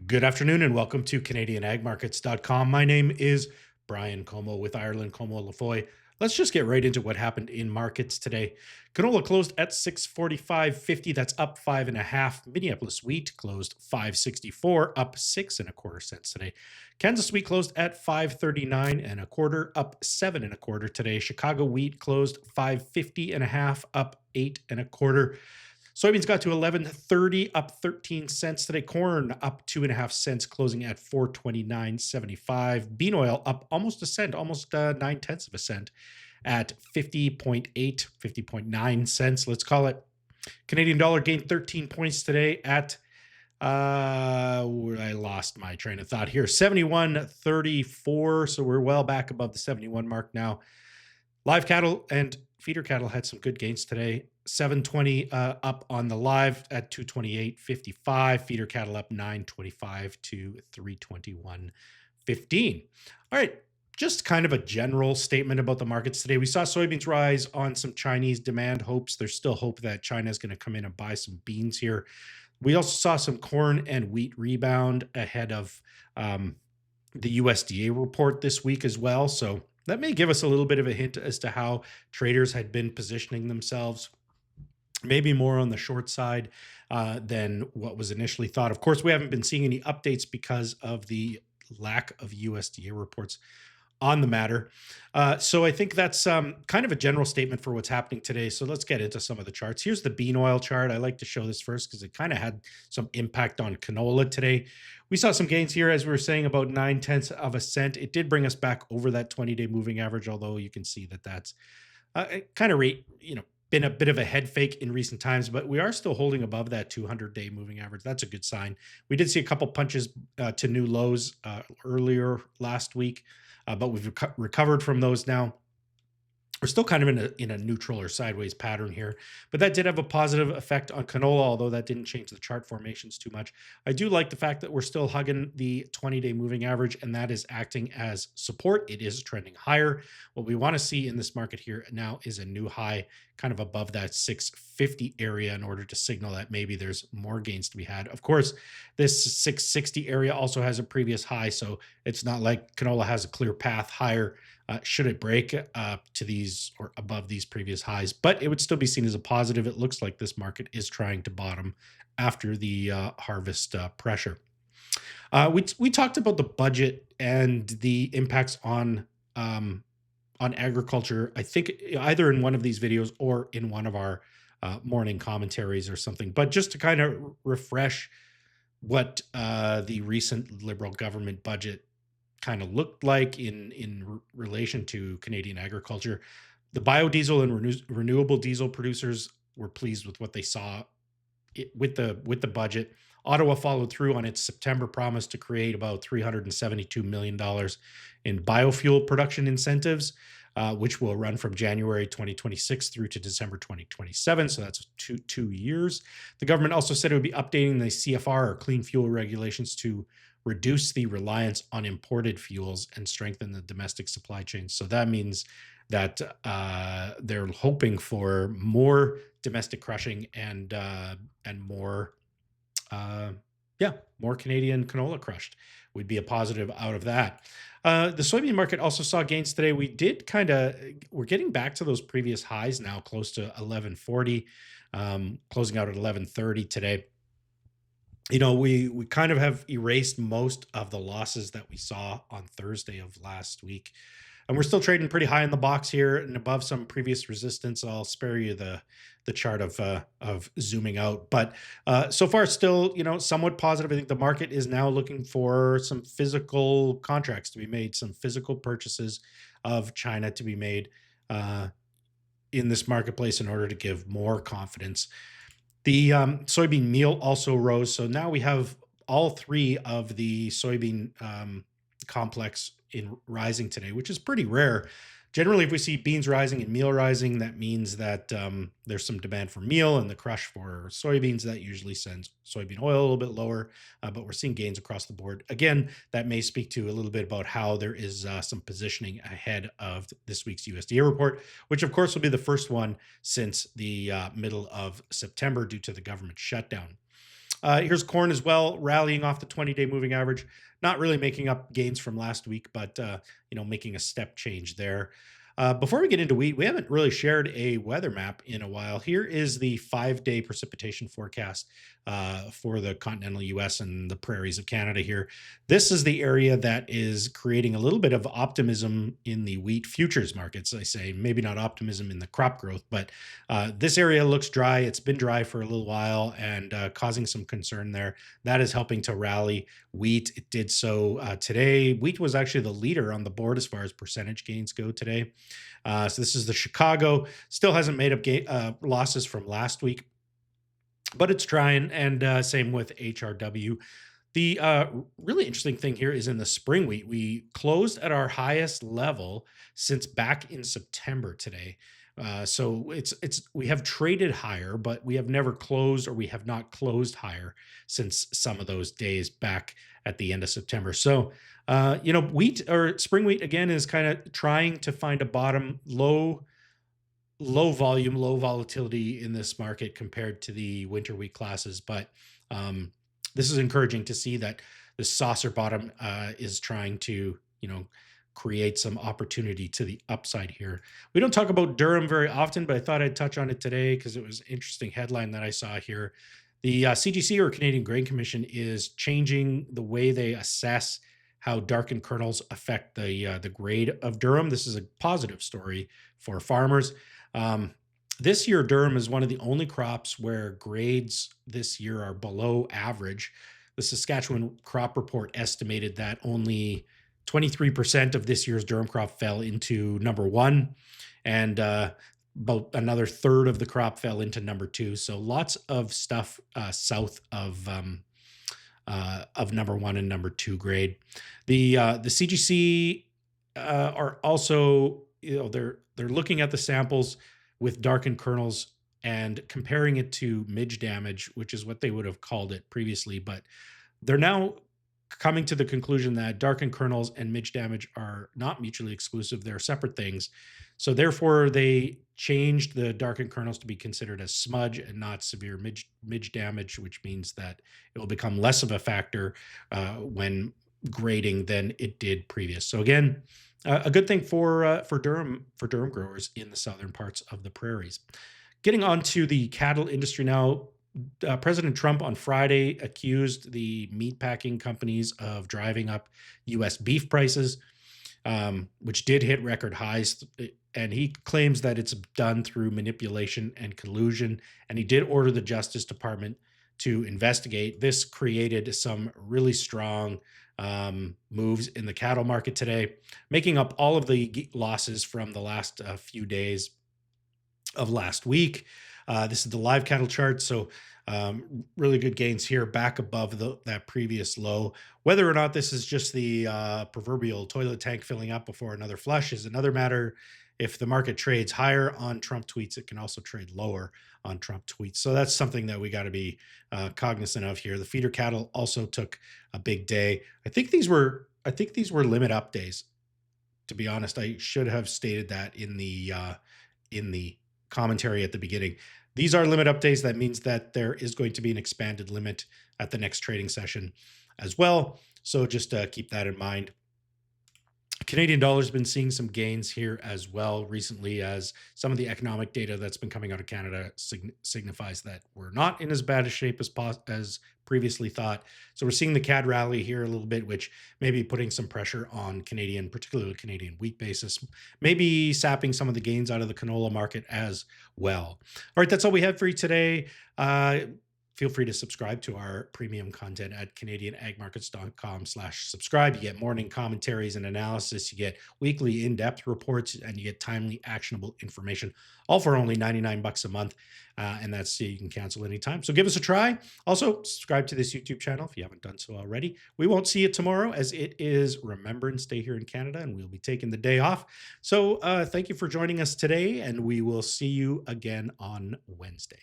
Good afternoon and welcome to CanadianAgMarkets.com. My name is Brian Como with Ireland Como Lafoy. Let's just get right into what happened in markets today. Canola closed at 645.50. That's up 5.5. Minneapolis wheat closed 564, up 6.25 cents today. Kansas wheat closed at 539 and a quarter, up 7.25 today. Chicago wheat closed 550.5, up 8.25. Soybeans got to 11.30, up 13 cents today. Corn up 2.5 cents, closing at 429.75. Bean oil up almost a cent, almost 9 tenths of a cent at 50.8, 50.9 cents, let's call it. Canadian dollar gained 13 points today at I lost my train of thought here. 71.34. So we're well back above the 71 mark now. Live cattle and feeder cattle had some good gains today. 720 up on the live at 228.55. Feeder cattle up 925 to 321.15. All right, just kind of a general statement about the markets today. We saw soybeans rise on some Chinese demand hopes. There's still hope that China is going to come in and buy some beans here. We also saw some corn and wheat rebound ahead of the USDA report this week as well. So that may give us a little bit of a hint as to how traders had been positioning themselves, maybe more on the short side than what was initially thought. Of course, we haven't been seeing any updates because of the lack of USDA reports on the matter. So I think that's kind of a general statement for what's happening today. So let's get into some of the charts. Here's the bean oil chart. I like to show this first because it kind of had some impact on canola today. We saw some gains here, as we were saying, about 9 tenths of a cent. It did bring us back over that 20-day moving average, although you can see that that's kind of been a bit of a head fake in recent times, but we are still holding above that 200-day moving average. That's a good sign. We did see a couple punches to new lows earlier last week, but we've recovered from those now. We're still kind of in a neutral or sideways pattern here, but that did have a positive effect on canola, although that didn't change the chart formations too much. I do like the fact that we're still hugging the 20-day moving average, and that is acting as support. It is trending higher. What we want to see in this market here now is a new high kind of above that 650 area in order to signal that maybe there's more gains to be had. Of course, this 660 area also has a previous high, so it's not like canola has a clear path higher should it break to these or above these previous highs, but it would still be seen as a positive. It looks like this market is trying to bottom after the harvest pressure. We talked about the budget and the impacts on agriculture. I think either in one of these videos or in one of our morning commentaries or something. But just to kind of refresh what the recent Liberal government budget kind of looked like in relation to Canadian agriculture. The biodiesel and renewable diesel producers were pleased with what they saw with the budget. Ottawa followed through on its September promise to create about $372 million in biofuel production incentives, which will run from January 2026 through to December 2027. So that's two years. The government also said it would be updating the CFR or clean fuel regulations to reduce the reliance on imported fuels and strengthen the domestic supply chain. So that means that they're hoping for more domestic crushing and more more Canadian canola crushed would be a positive out of that. The soybean market also saw gains today. We're getting back to those previous highs now, close to 1140, closing out at 1130 today. We kind of have erased most of the losses that we saw on Thursday of last week. And we're still trading pretty high in the box here and above some previous resistance. I'll spare you the chart of zooming out, but so far still somewhat positive. I think the market is now looking for some physical contracts to be made, some physical purchases of China to be made in this marketplace in order to give more confidence. The soybean meal also rose, so now we have all three of the soybean complex in rising today, which is pretty rare. Generally, if we see beans rising and meal rising, that means that there's some demand for meal, and the crush for soybeans that usually sends soybean oil a little bit lower. But we're seeing gains across the board. Again, that may speak to a little bit about how there is some positioning ahead of this week's USDA report, which of course will be the first one since the middle of September due to the government shutdown. Here's corn as well, rallying off the 20-day moving average, not really making up gains from last week, but making a step change there. Before we get into wheat, we haven't really shared a weather map in a while. Here is the 5-day precipitation forecast for the continental US and the prairies of Canada here. This is the area that is creating a little bit of optimism in the wheat futures markets. I say maybe not optimism in the crop growth, but this area looks dry. It's been dry for a little while and causing some concern there. That is helping to rally wheat. It did so today. Wheat was actually the leader on the board as far as percentage gains go today. So this is the Chicago. Still hasn't made up losses from last week, but it's trying. And same with HRW. The really interesting thing here is in the spring wheat, we closed at our highest level since back in September today. So it's we have traded higher, but we have never closed or we have not closed higher since some of those days back at the end of September. So wheat or spring wheat again is kind of trying to find a bottom, low volume, low volatility in this market compared to the winter wheat classes. But this is encouraging to see that the saucer bottom is trying to, create some opportunity to the upside here. We don't talk about Durham very often, but I thought I'd touch on it today because it was an interesting headline that I saw here. The CGC, or Canadian Grain Commission, is changing the way they assess how darkened kernels affect the grade of durum. This is a positive story for farmers. Um, this year, durum is one of the only crops where grades this year are below average. The Saskatchewan Crop Report estimated that only 23% of this year's durum crop fell into number one, and about another third of the crop fell into number two. So lots of stuff south of number one and number two grade. The CGC are also, they're looking at the samples with darkened kernels and comparing it to midge damage, which is what they would have called it previously. But they're now coming to the conclusion that darkened kernels and midge damage are not mutually exclusive. They're separate things. So therefore, they changed the darkened kernels to be considered as smudge and not severe midge damage, which means that it will become less of a factor when grading than it did previous. So again, a good thing for durum growers in the southern parts of the prairies. Getting on to the cattle industry now. President Trump on Friday accused the meatpacking companies of driving up U.S. beef prices, which did hit record highs. And he claims that it's done through manipulation and collusion. And he did order the Justice Department to investigate. This created some really strong moves in the cattle market today, making up all of the losses from the last few days of last week. This is the live cattle chart. So really good gains here back above that previous low. Whether or not this is just the proverbial toilet tank filling up before another flush is another matter. If the market trades higher on Trump tweets, it can also trade lower on Trump tweets. So that's something that we got to be cognizant of here. The feeder cattle also took a big day. I think these were limit up days. To be honest, I should have stated that in the commentary at the beginning. These are limit up days. That means that there is going to be an expanded limit at the next trading session as well. So just keep that in mind. Canadian dollar's been seeing some gains here as well recently, as some of the economic data that's been coming out of Canada signifies that we're not in as bad a shape as previously thought. So we're seeing the CAD rally here a little bit, which may be putting some pressure on Canadian, particularly Canadian wheat basis, maybe sapping some of the gains out of the canola market as well. All right, that's all we have for you today. Feel free to subscribe to our premium content at canadianagmarkets.com/subscribe. You get morning commentaries and analysis. You get weekly in-depth reports, and you get timely, actionable information, all for only $99 a month. And that's you can cancel anytime. So give us a try. Also, subscribe to this YouTube channel if you haven't done so already. We won't see you tomorrow, as it is Remembrance Day here in Canada, and we'll be taking the day off. So thank you for joining us today, and we will see you again on Wednesday.